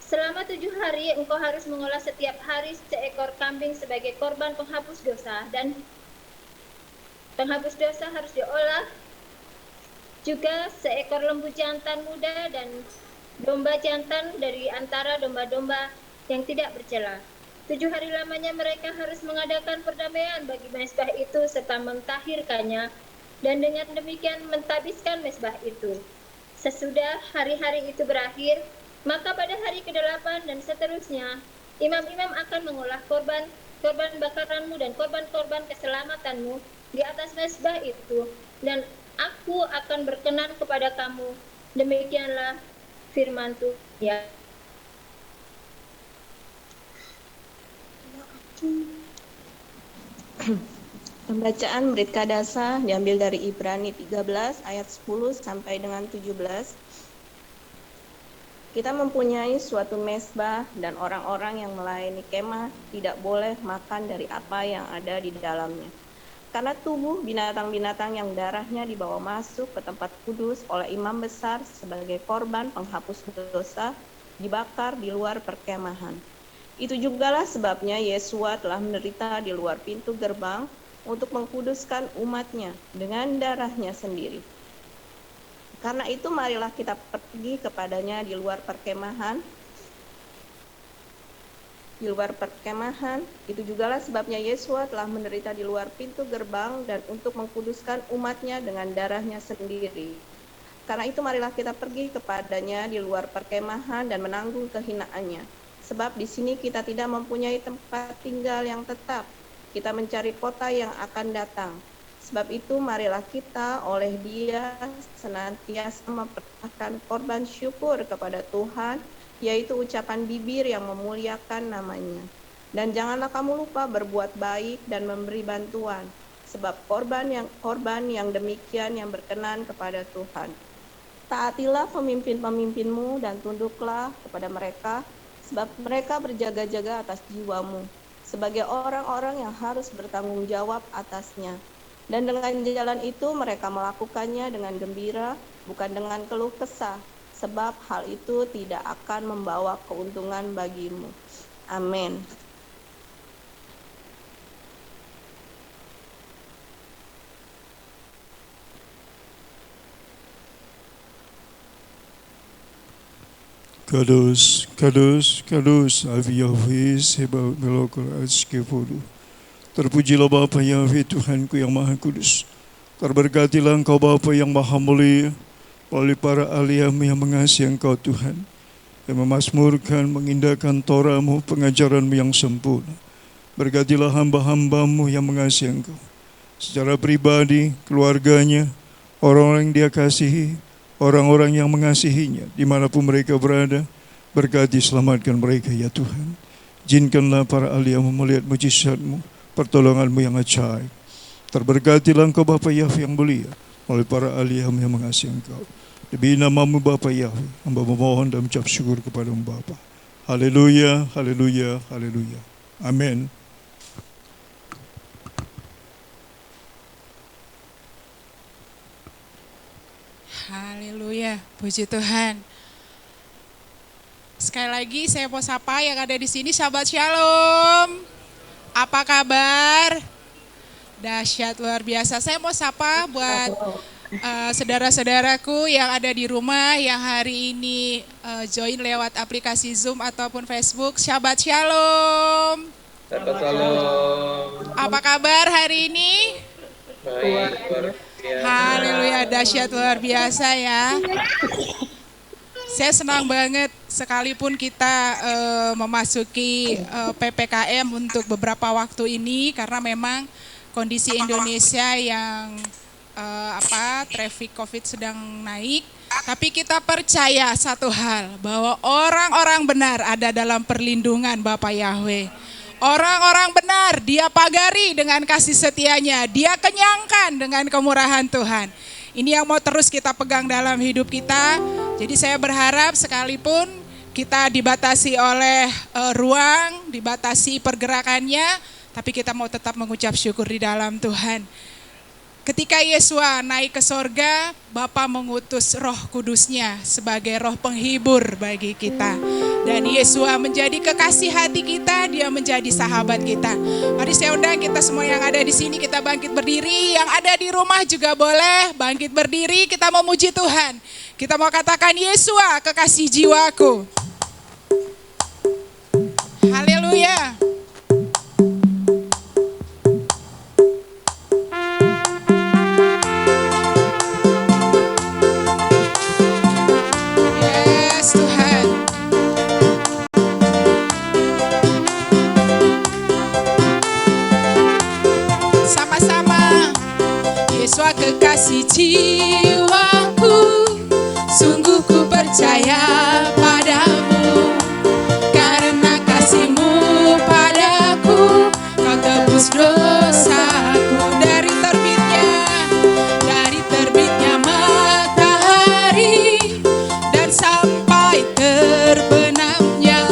Selama 7 hari engkau harus mengolah setiap hari seekor kambing sebagai korban penghapus dosa, dan penghapus dosa harus diolah juga seekor lembu jantan muda dan domba jantan dari antara domba-domba yang tidak bercela. 7 hari lamanya mereka harus mengadakan perdamaian bagi mezbah itu serta mentahirkannya, dan dengan demikian mentabiskan mezbah itu. Sesudah hari-hari itu berakhir, maka pada hari ke-8 dan seterusnya, imam-imam akan mengolah korban bakaranmu dan korban-korban keselamatanmu di atas mezbah itu, dan aku akan berkenan kepada kamu. Demikianlah firman Tuhan. Ya. Pembacaan Brit Kadasa diambil dari Ibrani 13 ayat 10 sampai dengan 17. Kita mempunyai suatu mezbah, dan orang-orang yang melayani kemah tidak boleh makan dari apa yang ada di dalamnya. Karena tubuh binatang-binatang yang darahnya dibawa masuk ke tempat kudus oleh imam besar sebagai korban penghapus dosa dibakar di luar perkemahan. Itu jugalah sebabnya Yesua telah menderita di luar pintu gerbang untuk mengkuduskan umatnya dengan darahnya sendiri. Karena itu marilah kita pergi kepadanya di luar perkemahan. Itu jugalah sebabnya Yesua telah menderita di luar pintu gerbang dan untuk mengkuduskan umatnya dengan darahnya sendiri. Karena itu marilah kita pergi kepadanya di luar perkemahan dan menanggung kehinaannya. Sebab di sini kita tidak mempunyai tempat tinggal yang tetap. Kita mencari kota yang akan datang. Sebab itu marilah kita oleh Dia senantiasa mempersembahkan korban syukur kepada Tuhan, yaitu ucapan bibir yang memuliakan namanya. Dan janganlah kamu lupa berbuat baik dan memberi bantuan, sebab korban yang demikian yang berkenan kepada Tuhan. Taatilah pemimpin-pemimpinmu dan tunduklah kepada mereka, sebab mereka berjaga-jaga atas jiwamu, sebagai orang-orang yang harus bertanggung jawab atasnya. Dan dengan jalan itu mereka melakukannya dengan gembira, bukan dengan keluh kesah, sebab hal itu tidak akan membawa keuntungan bagimu. Amin. Kudus, kudus, kudus, Abi Yahweh, Sebaot Melokol Azkepodu. Terpujilah Bapa Yahweh Tuhanku yang Maha Kudus. Terberkatilah Engkau Bapa yang Maha Mulia, oleh para ahli-Mu yang mengasihi Engkau Tuhan, yang memasmurkan, mengindahkan Torah-Mu, pengajaran-Mu yang sempurna. Berkatilah hamba-hamba-Mu yang mengasihi Engkau, secara pribadi, keluarganya, orang-orang yang Dia kasihi, orang-orang yang mengasihinya, dimanapun mereka berada. Berkati, selamatkan mereka ya Tuhan. Izinkanlah para ahli-Mu melihat mujizat-Mu, pertolongan-Mu yang ajaib. Terberkatilah Engkau Bapa Yahweh yang mulia, oleh para ahli-Mu yang mengasihi Engkau. Demi nama-Mu Bapa Yahweh, hamba memohon dan mengucap syukur kepada-Mu Bapa. Haleluya, haleluya, haleluya. Amin. Haleluya, puji Tuhan. Sekali lagi saya mau sapa yang ada di sini, sahabat Shalom. Apa kabar? Dahsyat, luar biasa. Saya mau sapa buat saudara-saudaraku yang ada di rumah yang hari ini join lewat aplikasi Zoom ataupun Facebook. Sahabat Shalom. Shabbat Shalom. Apa kabar hari ini? Baik, luar biasa. Haleluya, dahsyat luar biasa ya. Saya senang banget sekalipun kita memasuki PPKM untuk beberapa waktu ini, karena memang kondisi Indonesia yang traffic COVID sedang naik. Tapi kita percaya satu hal, bahwa orang-orang benar ada dalam perlindungan Bapa Yahweh. Orang-orang benar Dia pagari dengan kasih setianya, Dia kenyangkan dengan kemurahan Tuhan. Ini yang mau terus kita pegang dalam hidup kita. Jadi saya berharap sekalipun kita dibatasi oleh ruang, dibatasi pergerakannya, tapi kita mau tetap mengucap syukur di dalam Tuhan. Ketika Yesua naik ke sorga, Bapa mengutus Roh Kudusnya sebagai roh penghibur bagi kita. Dan Yesua menjadi kekasih hati kita, Dia menjadi sahabat kita. Mari saya undang kita semua yang ada di sini, kita bangkit berdiri. Yang ada di rumah juga boleh bangkit berdiri, kita memuji Tuhan. Kita mau katakan, Yesua kekasih jiwaku. Haleluya. Kekasih jiwaku, sungguh ku percaya padamu, karena kasih-Mu padaku, Kau tebus dosaku. Dari terbitnya matahari dan sampai terbenamnya,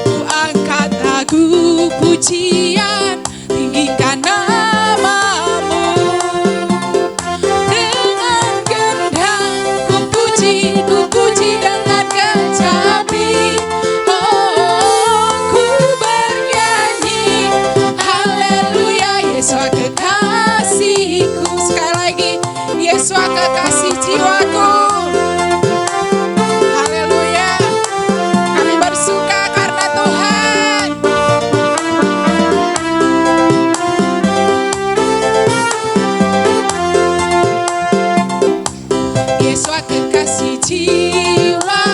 ku angkat lagu pujian, tinggikan kekasih jiwaku. Haleluya. Kami bersuka karena Tuhan. Yesus kekasih jiwa.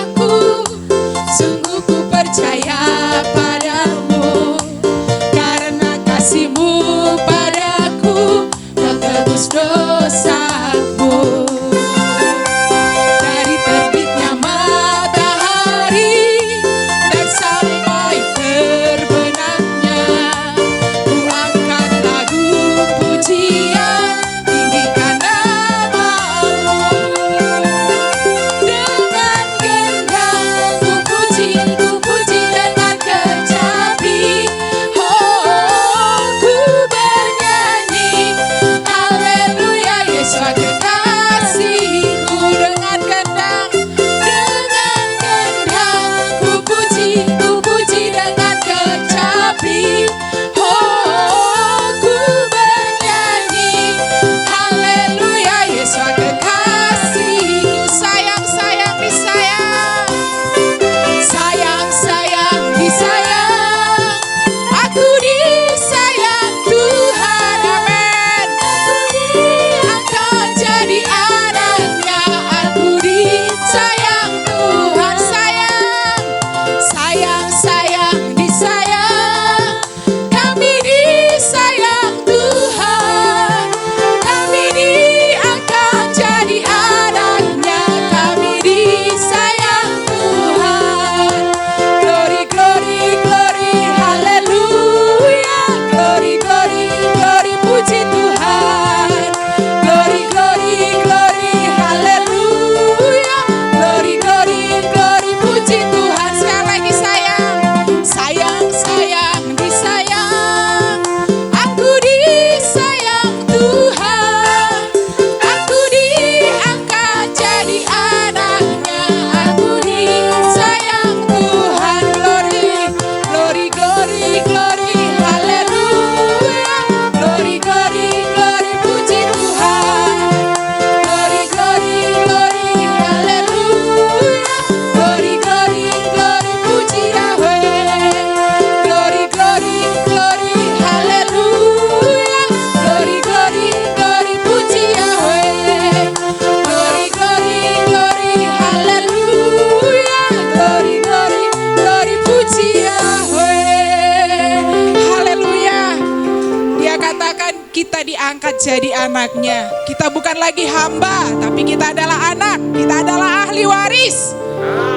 menjadi anaknya. Kita bukan lagi hamba, tapi kita adalah anak. Kita adalah ahli waris.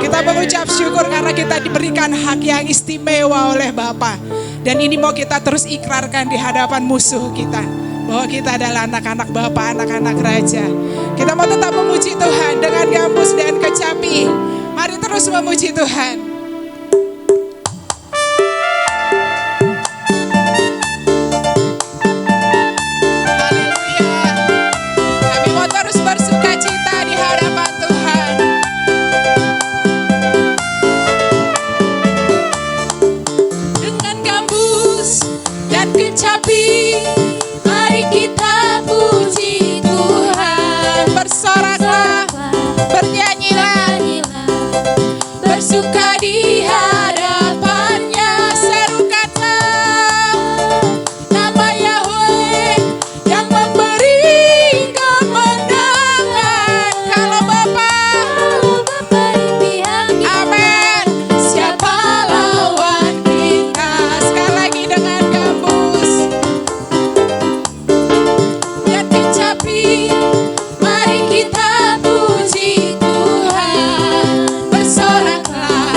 Kita mengucap syukur karena kita diberikan hak yang istimewa oleh Bapa. Dan ini mau kita terus ikrarkan di hadapan musuh kita, bahwa kita adalah anak-anak Bapa, anak-anak Raja. Kita mau tetap memuji Tuhan dengan gambus dan kecapi. Mari terus memuji Tuhan. Mari kita puji Tuhan, bersoraklah, bernyanyilah, bersuka di hadapannya, serukanlah nama Yahweh yang memberi kemenangan. Kalau Bapa di pihak kita, amin. Siapa lawan kita? Sekali lagi dengan gambus dan kecapi, mari kita puji Tuhan. Bersoraklah,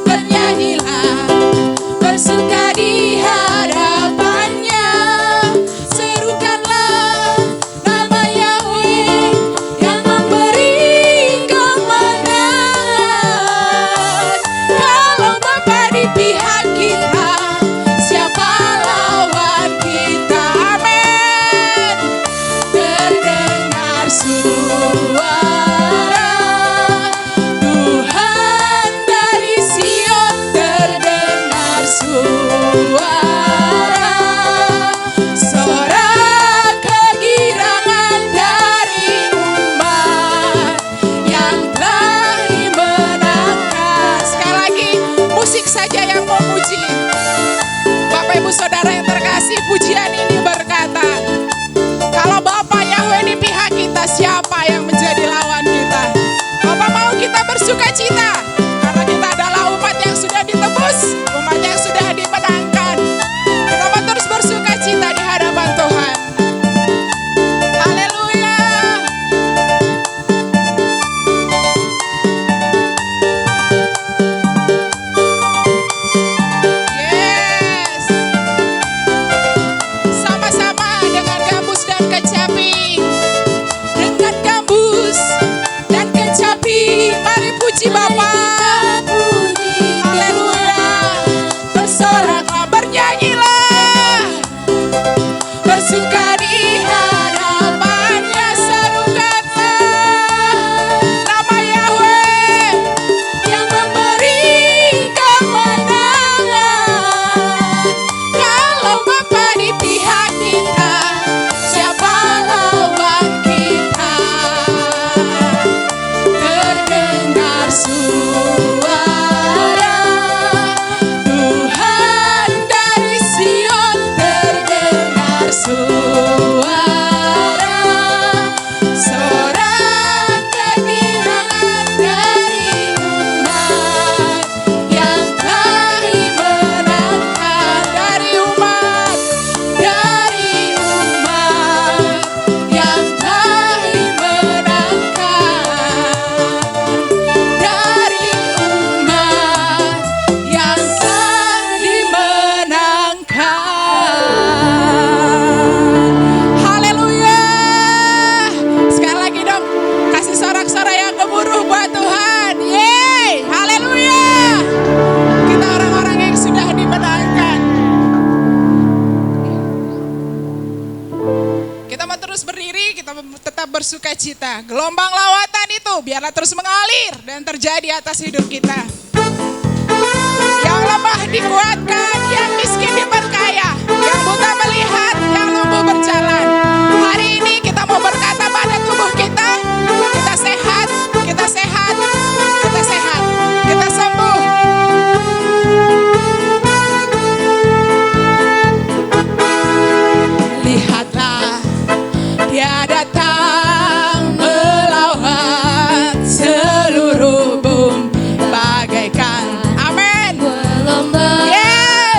bernyanyilah, bersuka di hadapannya, serukanlah nama Yahweh yang memberi kemenangan. Kalau Bapa di pihak kita, siapa lawan kita? Amin. Terdengar suara Tuhan dari Sion, terdengar suara sorak kegirangan dari umat yang telah dimenangkan. Sekali lagi, musik saja yang memuji. Bapak Ibu Saudara yang terkasih, pujian ini berkata, kalau Bapa Yahweh di pihak kita, siapa yang menjadi lawan kita? Bapak mau kita bersuka cita karena kita adalah umat yang sudah ditebus, umat yang sudah dimenangkan. Kita mau terus bersuka cita di hadapan Tuhan. Haleluya. Yes. Sama-sama dengan gambus dan kecapi. Dengan gambus dan kecapi, mari puji Bapa. Haleluya. Bersoraklah, bernyanyilah, bersuka di hadapannya, serukanlah nama Yahweh yang memberi kemenangan. Kalau Bapa di pihak kita, siapa lawan kita? Terdengar suara Tuhan dari Sion, terdengar suara sorak kegirangan dari umat yang telah dimenangkan. Dari umat yang telah dimenangkan. Dari umat yang telah dimenangkan. Haleluya. Sekali lagi dong, kasih sorak-sorai yang gemuruh buat Tuhan. Yeay, haleluya. Kita orang-orang yang sudah dimenangkan. Kita mau terus berdiri, kita tetap bersuka cita. Gelombang lawatan itu biarlah terus mengalir dan terjadi atas hidup kita. Yang lemah dikuatkan, yang miskin diperkaya, yang buta melihat, yang lumpuh berjalan. Hari ini kita mau berkata pada tubuh kita, kita sehat, kita sehat, kita sehat, kita sembuh. Lihatlah, Dia datang melawat seluruh bumi bagaikan, amin. Yes.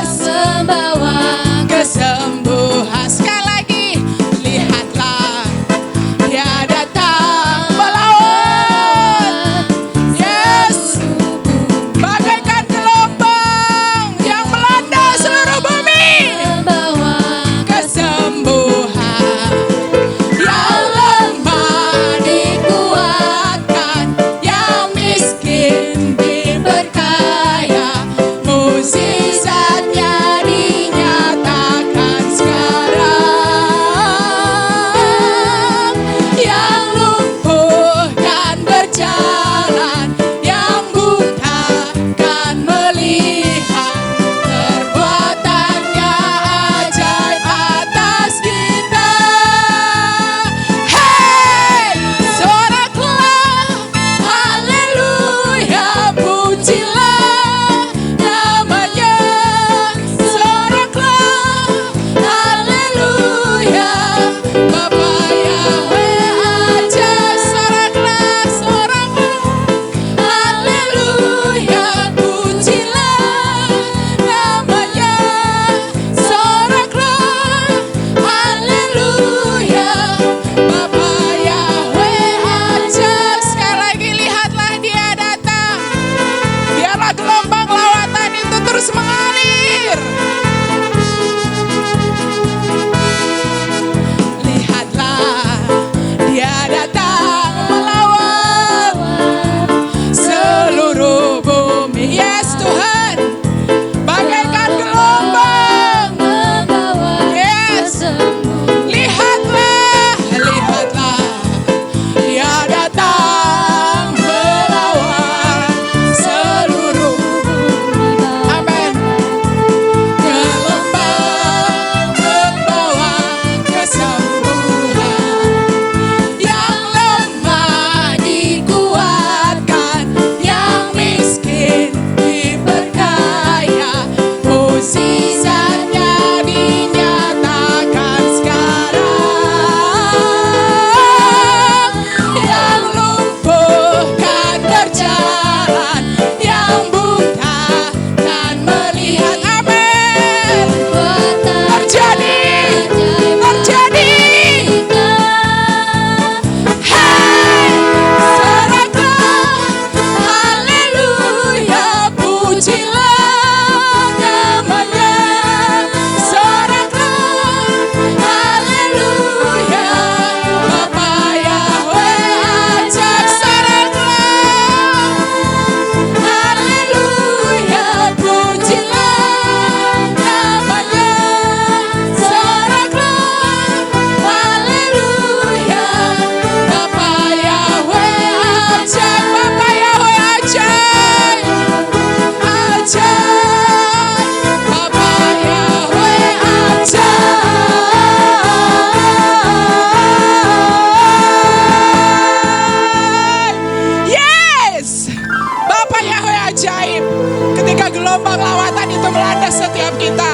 gelombang lawatan itu melanda setiap kita.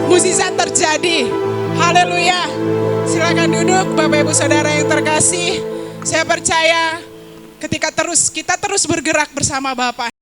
Mukjizat terjadi. Haleluya. Silakan duduk Bapak Ibu Saudara yang terkasih. Saya percaya ketika kita terus bergerak bersama Bapa.